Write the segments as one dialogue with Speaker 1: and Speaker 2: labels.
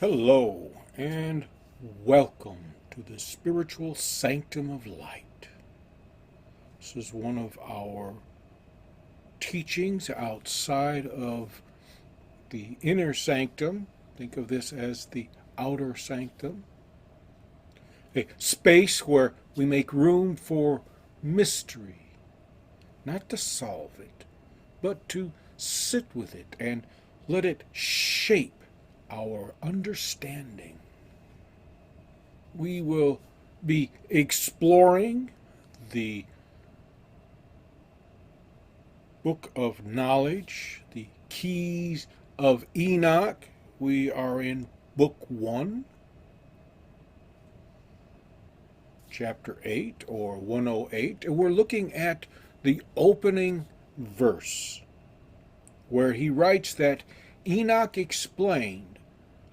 Speaker 1: Hello and welcome to the spiritual sanctum of light. This is one of our teachings outside of the inner sanctum. Think of this as the outer sanctum, a space where we make room for mystery, not to solve it, but to sit with it and let it shape our understanding. We will be exploring the book of knowledge, the keys of Enoch. We are in book 1, chapter 8 or 108, and we're looking at the opening verse where he writes that Enoch explained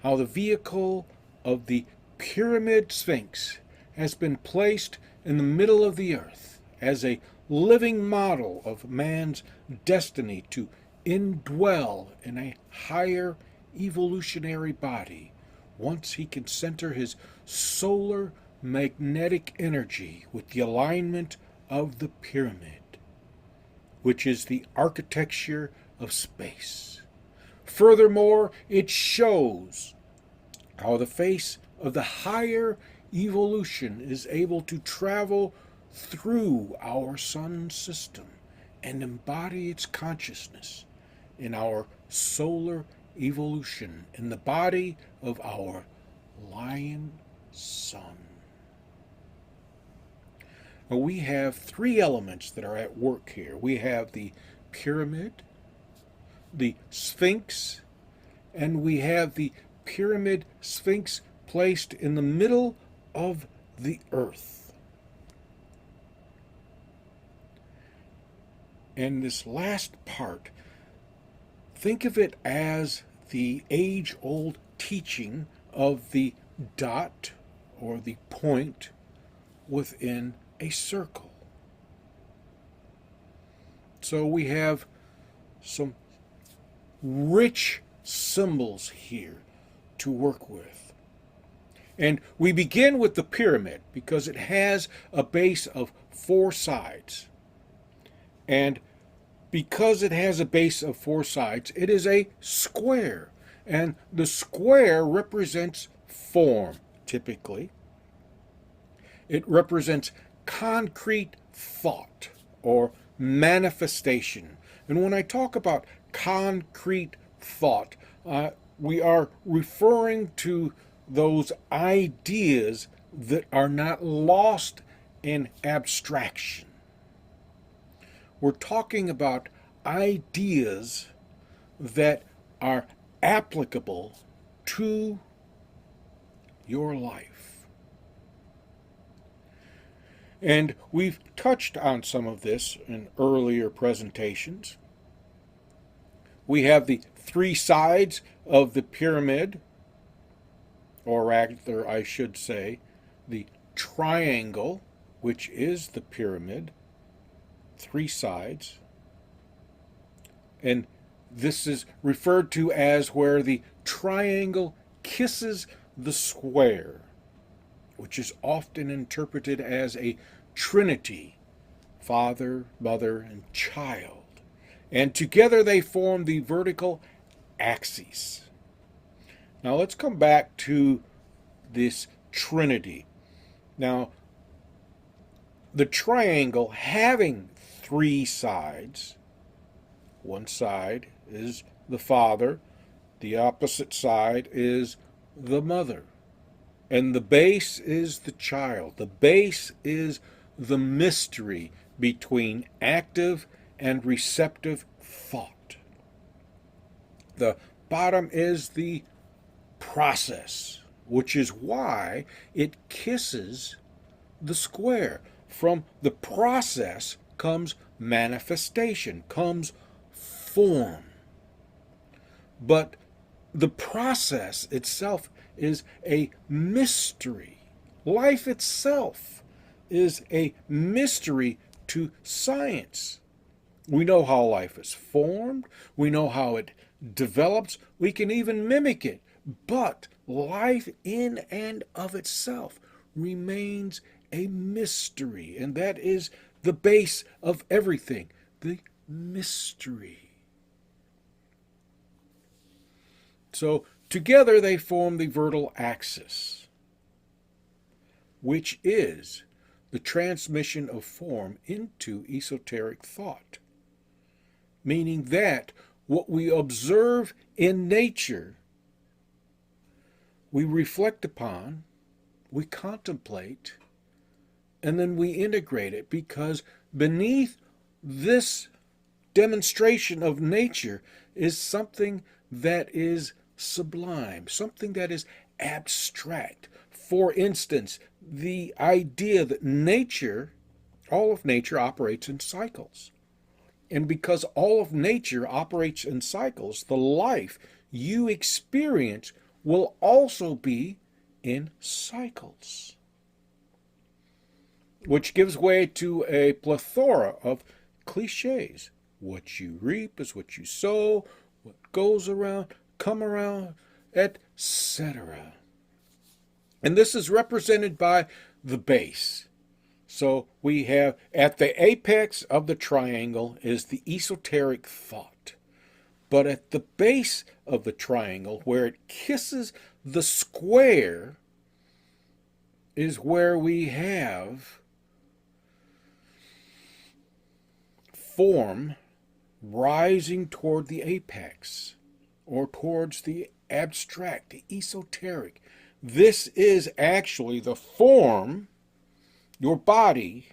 Speaker 1: how the vehicle of the Pyramid Sphinx has been placed in the middle of the earth as a living model of man's destiny to indwell in a higher evolutionary body once he can center his solar magnetic energy with the alignment of the pyramid, which is the architecture of space. Furthermore, it shows how the face of the higher evolution is able to travel through our sun system and embody its consciousness in our solar evolution in the body of our lion sun. Now we have three elements that are at work here. We have the pyramid, the Sphinx, and we have the Pyramid Sphinx placed in the middle of the earth. And this last part, think of it as the age-old teaching of the dot or the point within a circle. So we have some rich symbols here to work with. And we begin with the pyramid because it has a base of 4 sides. And because it has a base of 4 sides, it is a square. And the square represents form, typically. It represents concrete thought or manifestation. And when I talk about concrete thought, we are referring to those ideas that are not lost in abstraction. We're talking about ideas that are applicable to your life. And we've touched on some of this in earlier presentations. We have the 3 sides of the pyramid, or rather, I should say, the triangle, which is the pyramid, 3 sides. And this is referred to as where the triangle kisses the square, which is often interpreted as a trinity, father, mother, and child. And together they form the vertical axis. Now let's come back to this trinity. Now, the triangle having 3 sides, one side is the father, the opposite side is the mother, and the base is the child. The base is the mystery between active and receptive thought. The bottom is the process, which is why it kisses the square. From the process comes manifestation, comes form. But the process itself is a mystery. Life itself is a mystery to science. We know how life is formed. We know how it develops. We can even mimic it But life in and of itself remains a mystery, and that is the base of everything, the mystery. So together they form the vertical axis, which is the transmission of form into esoteric thought, meaning that what we observe in nature, we reflect upon, we contemplate, and then we integrate it, because beneath this demonstration of nature is something that is sublime, something that is abstract. For instance, the idea that nature, all of nature operates in cycles. And because all of nature operates in cycles, the life you experience will also be in cycles, which gives way to a plethora of cliches. What you reap is what you sow, what goes around, come around, etc. And this is represented by the base. So we have at the apex of the triangle is the esoteric thought. But at the base of the triangle, where it kisses the square, is where we have form rising toward the apex, or towards the abstract, the esoteric. This is actually the form, your body,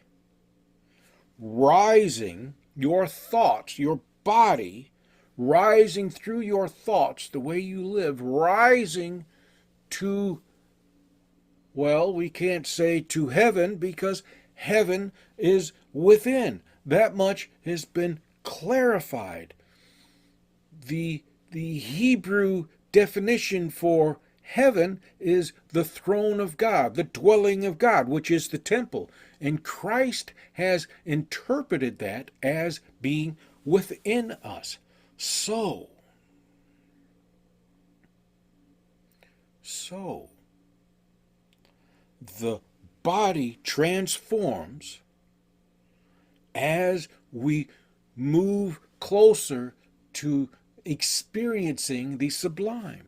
Speaker 1: rising, your thoughts, your body, rising through your thoughts, the way you live, rising to, well, we can't say to heaven, because heaven is within. That much has been clarified. The Hebrew definition for heaven is the throne of God, the dwelling of God, which is the temple. And Christ has interpreted that as being within us. So, the body transforms as we move closer to experiencing the sublime.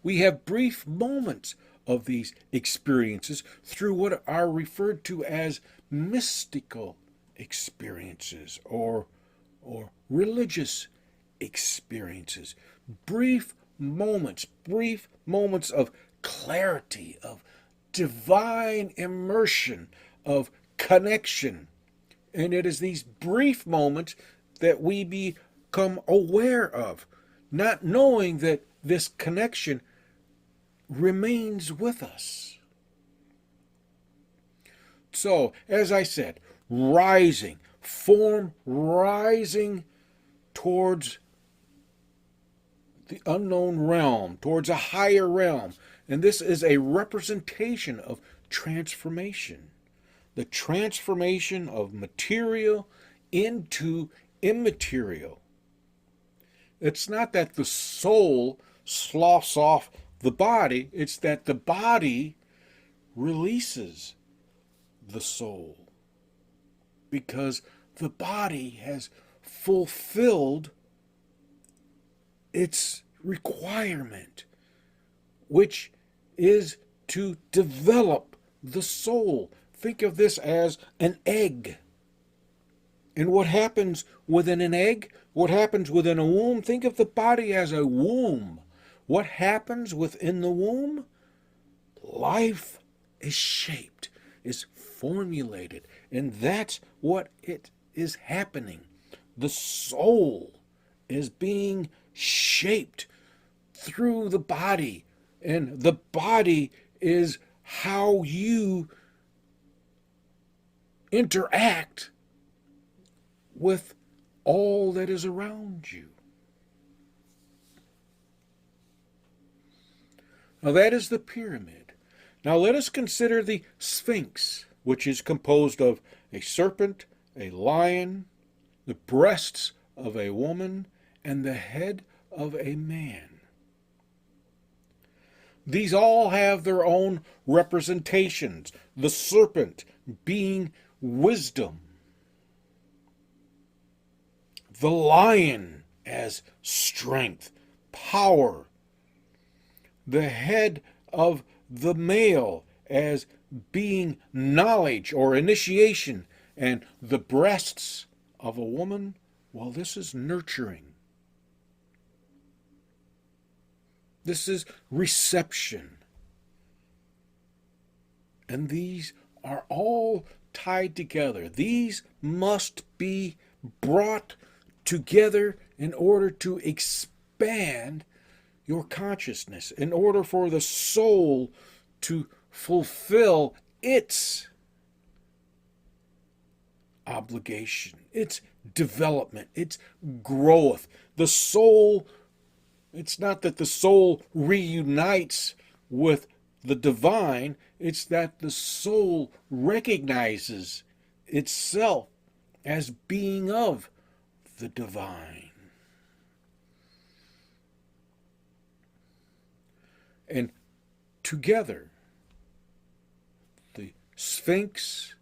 Speaker 1: We have brief moments of these experiences through what are referred to as mystical experiences or religious experiences. Brief moments of clarity, of divine immersion, of connection. And it is these brief moments that we become aware of, not knowing that this connection remains with us. So, as I said, rising, form rising towards the unknown realm, towards a higher realm. And this is a representation of transformation. The transformation of material into immaterial. It's not that the soul sloughs off the body, it's that the body releases the soul, because the body has fulfilled its requirement, which is to develop the soul. Think of this as an egg. And what happens within an egg? What happens within a womb? Think of the body as a womb. What happens within the womb? Life is shaped, is formulated, and that's what it is happening. The soul is being shaped through the body, and the body is how you interact with all that is around you. Now that is the pyramid. Now let us consider the Sphinx, which is composed of a serpent, a lion, the breasts of a woman, and the head of a man. These all have their own representations. The serpent being wisdom, the lion as strength, power, the head of the male as being knowledge or initiation, and the breasts of a woman, well, this is nurturing. This is reception. And these are all tied together. These must be brought together in order to expand your consciousness, in order for the soul to fulfill its obligation, its development, its growth. The soul, it's not that the soul reunites with the divine, it's that the soul recognizes itself as being of the divine. And together, the Sphinx,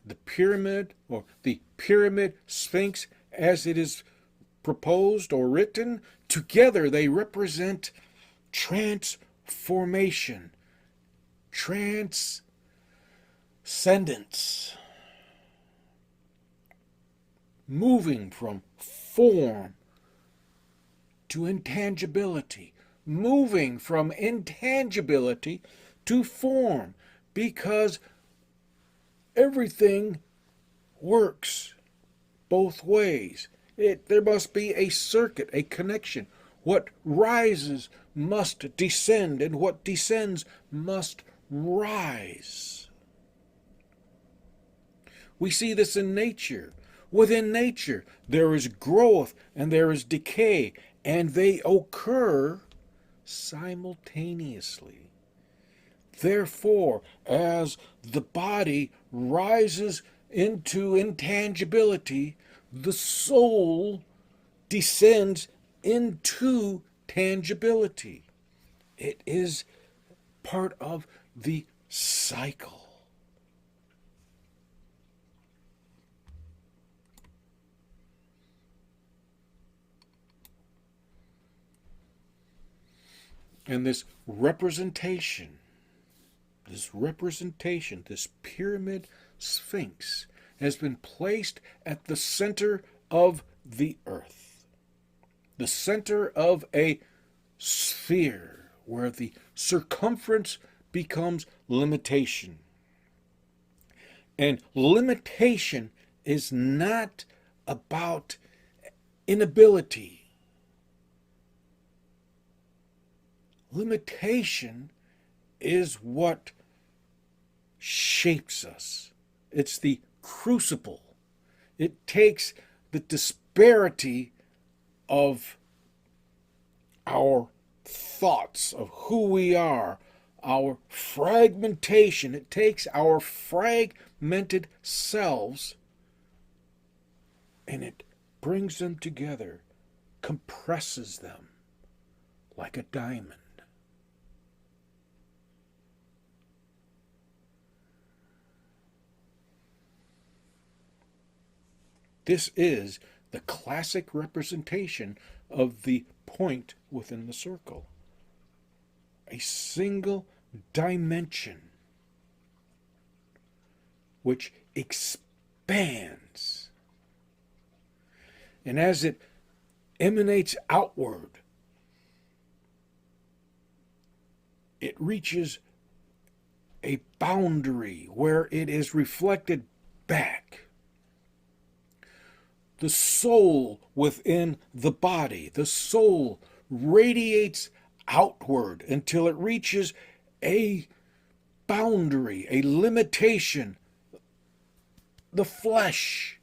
Speaker 1: the pyramid, or the Pyramid Sphinx as it is proposed or written, together they represent transformation, transcendence, moving from form to intangibility, moving from intangibility to form, because everything works both ways. There must be a circuit, a connection. What rises must descend, and what descends must rise. We see this in nature. Within nature, there is growth and there is decay, and they occur simultaneously. Therefore, as the body rises into intangibility, the soul descends into tangibility. It is part of the cycle. And this representation, this Pyramid Sphinx has been placed at the center of the earth, the center of a sphere where the circumference becomes limitation. And limitation is not about inability. Limitation is what shapes us. It's the crucible. It takes the disparity of our thoughts, of who we are, our fragmentation. It takes our fragmented selves and it brings them together, compresses them like a diamond. This is the classic representation of the point within the circle. A single dimension which expands. And as it emanates outward, it reaches a boundary where it is reflected back. The soul within the body, the soul radiates outward until it reaches a boundary, a limitation, the flesh,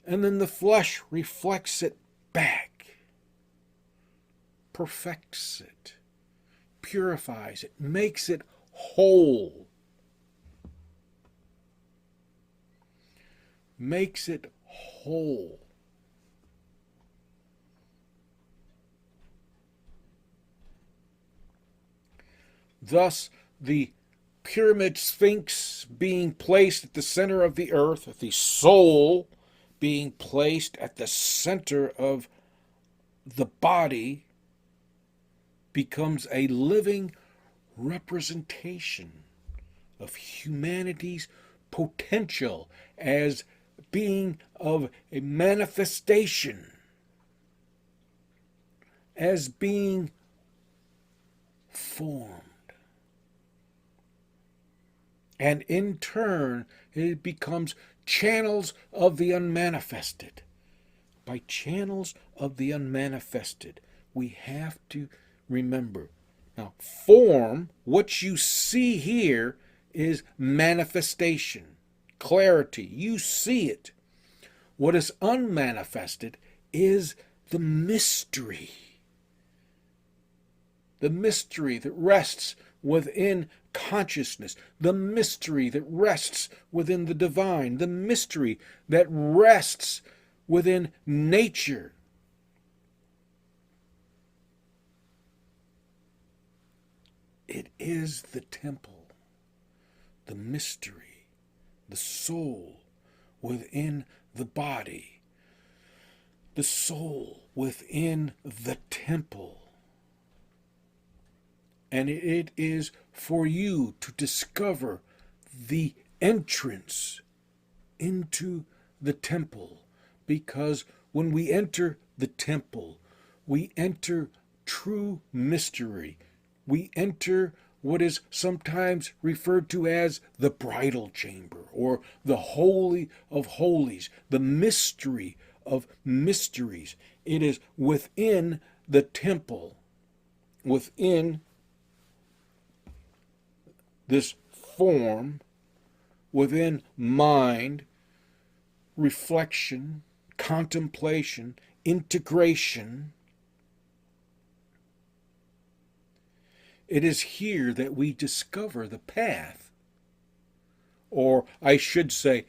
Speaker 1: and then the flesh reflects it back, perfects it, purifies it, makes it whole, makes it whole. Thus, the Pyramid Sphinx being placed at the center of the earth, the soul being placed at the center of the body, becomes a living representation of humanity's potential as being of a manifestation, as being formed. And in turn, it becomes channels of the unmanifested. By channels of the unmanifested, we have to remember. Now, form, what you see here, is manifestation, clarity. You see it. What is unmanifested is the mystery. The mystery that rests within consciousness, the mystery that rests within the divine, the mystery that rests within nature. It is the temple, the mystery, the soul within the body, the soul within the temple. And it is for you to discover the entrance into the temple. Because when we enter the temple, we enter true mystery. We enter what is sometimes referred to as the bridal chamber or the Holy of Holies, the mystery of mysteries. It is within the temple, within this form, within mind, reflection, contemplation, integration. It is here that we discover the path, or I should say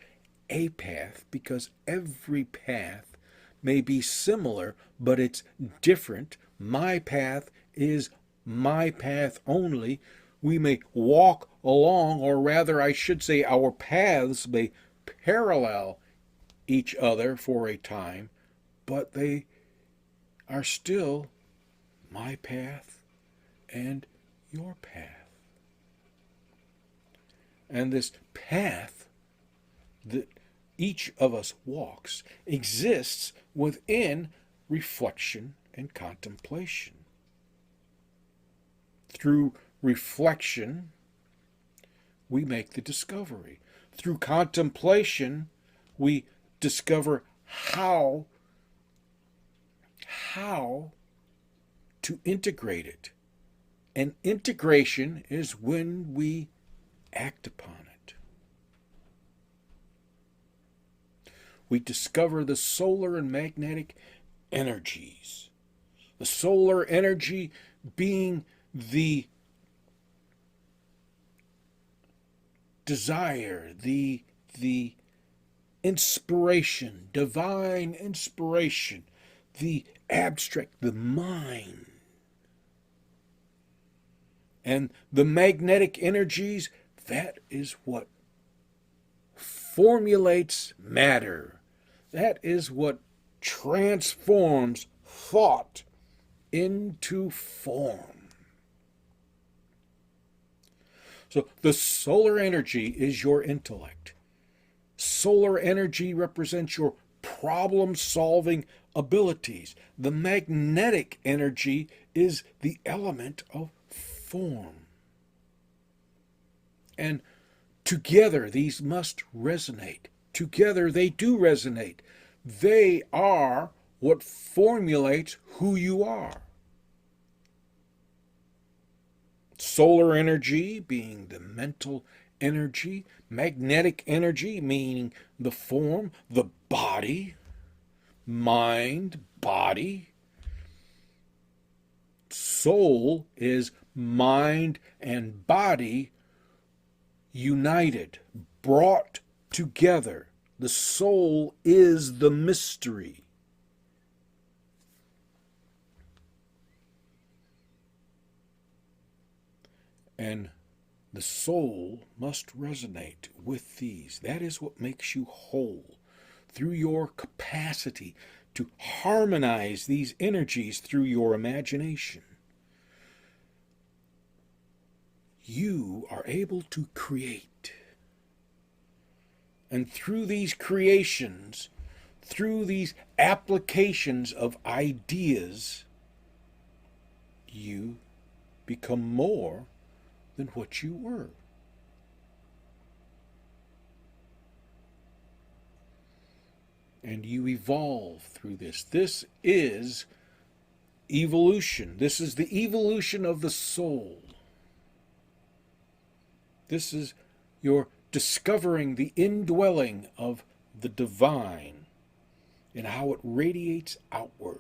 Speaker 1: a path, because every path may be similar, but it's different. My path is my path only. We may walk along, or rather I should say our paths may parallel each other for a time, but they are still my path and your path. And this path that each of us walks exists within reflection and contemplation. Through reflection, we make the discovery. Through contemplation, we discover how to integrate it. And integration is when we act upon it. We discover the solar and magnetic energies. The solar energy being the desire, the inspiration, divine inspiration, the abstract, the mind. And the magnetic energies, that is what formulates matter. That is what transforms thought into form. So the solar energy is your intellect. Solar energy represents your problem-solving abilities. The magnetic energy is the element of form. And together these must resonate. Together they do resonate. They are what formulates who you are. Solar energy being the mental energy, magnetic energy meaning the form, the body, mind, body. Soul is mind and body united, brought together. The soul is the mystery. And the soul must resonate with these. That is what makes you whole, through your capacity to harmonize these energies through your imagination. You are able to create. And through these creations, through these applications of ideas, you become more than what you were. And you evolve through this. This is evolution. This is the evolution of the soul. This is your discovering the indwelling of the divine and how it radiates outward.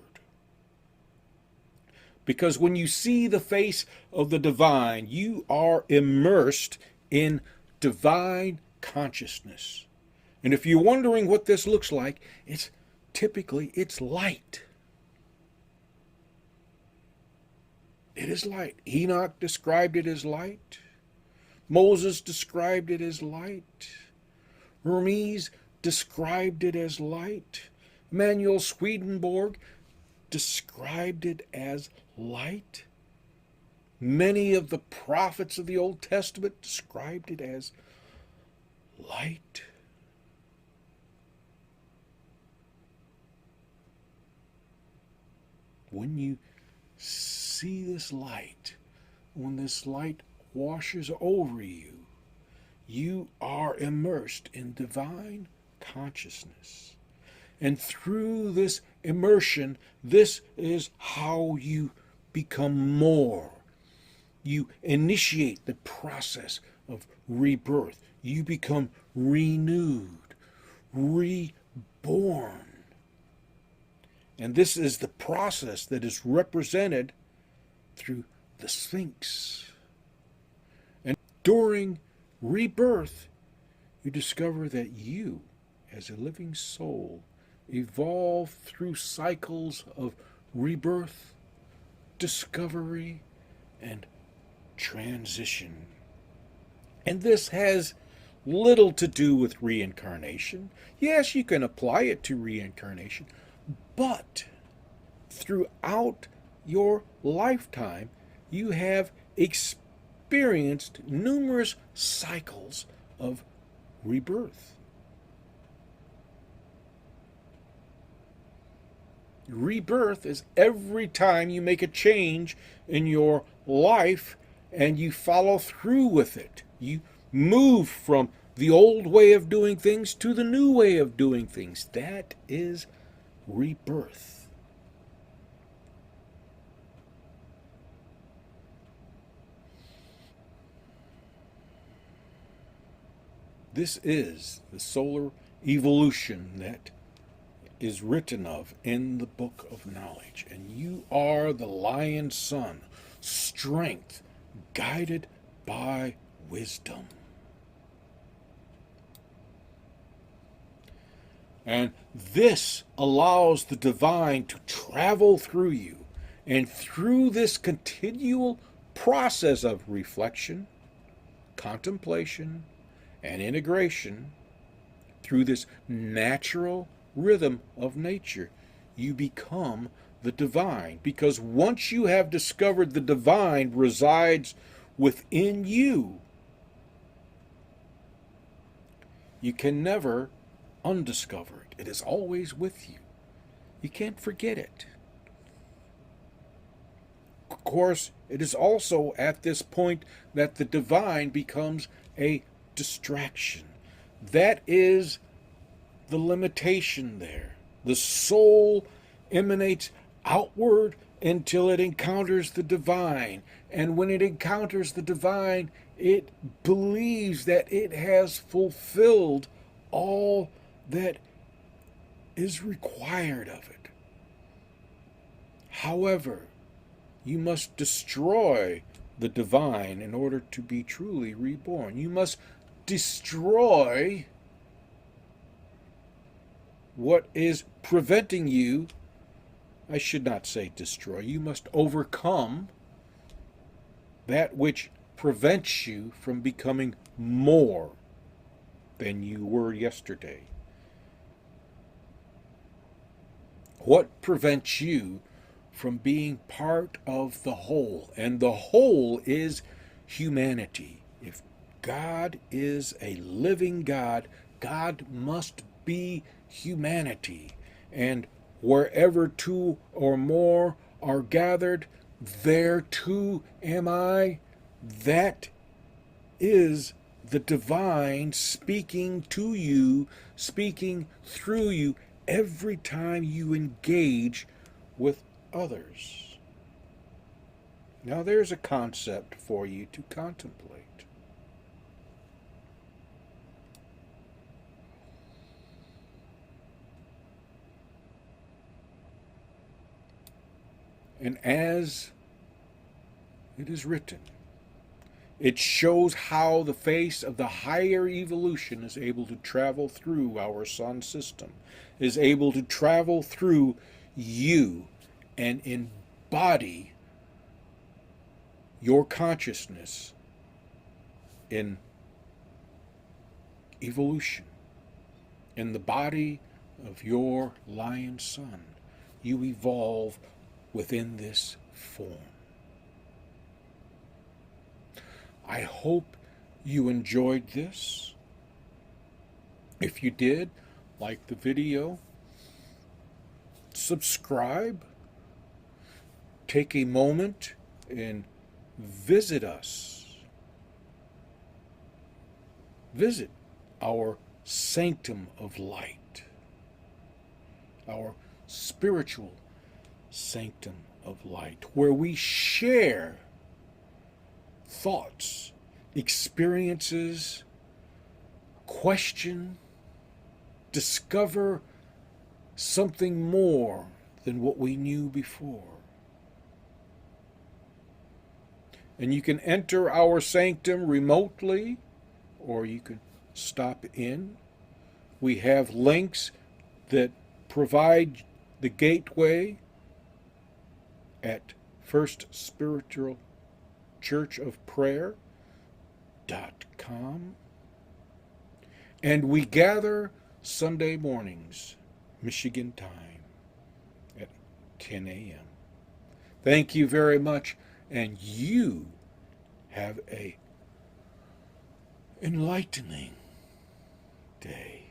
Speaker 1: Because when you see the face of the divine, you are immersed in divine consciousness. And if you're wondering what this looks like, it's light. It is light. Enoch described it as light. Moses described it as light. Hermes described it as light. Emanuel Swedenborg described it as light. Many of the prophets of the Old Testament described it as light. When you see this light, when this light washes over you, you are immersed in divine consciousness. And through this immersion, this is how you become more. You initiate the process of rebirth. You become renewed, reborn. And this is the process that is represented through the Sphinx. And during rebirth, you discover that you, as a living soul, evolve through cycles of rebirth, discovery, and transition. And this has little to do with reincarnation. Yes, you can apply it to reincarnation, but throughout your lifetime, you have experienced numerous cycles of rebirth. Rebirth is every time you make a change in your life and you follow through with it. You move from the old way of doing things to the new way of doing things. That is rebirth. This is the solar evolution that is written of in the book of knowledge. And you are the lion son, strength, guided by wisdom. And this allows the divine to travel through you. And through this continual process of reflection, contemplation, and integration, through this natural rhythm of nature, you become the divine. Because once you have discovered the divine resides within you, you can never undiscover it. It is always with you. You can't forget it. Of course, it is also at this point that the divine becomes a distraction. That is the limitation there. The soul emanates outward until it encounters the divine. And when it encounters the divine, it believes that it has fulfilled all that is required of it. However, you must destroy the divine in order to be truly reborn. You must destroy what is preventing you. I should not say destroy. You must overcome that which prevents you from becoming more than you were yesterday? What prevents you from being part of the whole? And the whole is humanity. If God is a living God, God must be humanity. And wherever two or more are gathered, there too am I. That is the divine speaking to you, speaking through you every time you engage with others. Now there's a concept for you to contemplate. And as it is written, it shows how the face of the higher evolution is able to travel through our sun system, is able to travel through you and embody your consciousness in evolution. In the body of your lion son, you evolve within this form. I hope you enjoyed this. If you did, like the video, subscribe, take a moment and visit us. Visit our Sanctum of Light, our spiritual Sanctum of Light, where we share thoughts, experiences, question, discover something more than what we knew before. And you can enter our sanctum remotely, or you can stop in. We have links that provide the gateway at First Spiritual Church of Prayer.com. And we gather Sunday mornings, Michigan time, at 10 a.m. Thank you very much, and you have a enlightening day.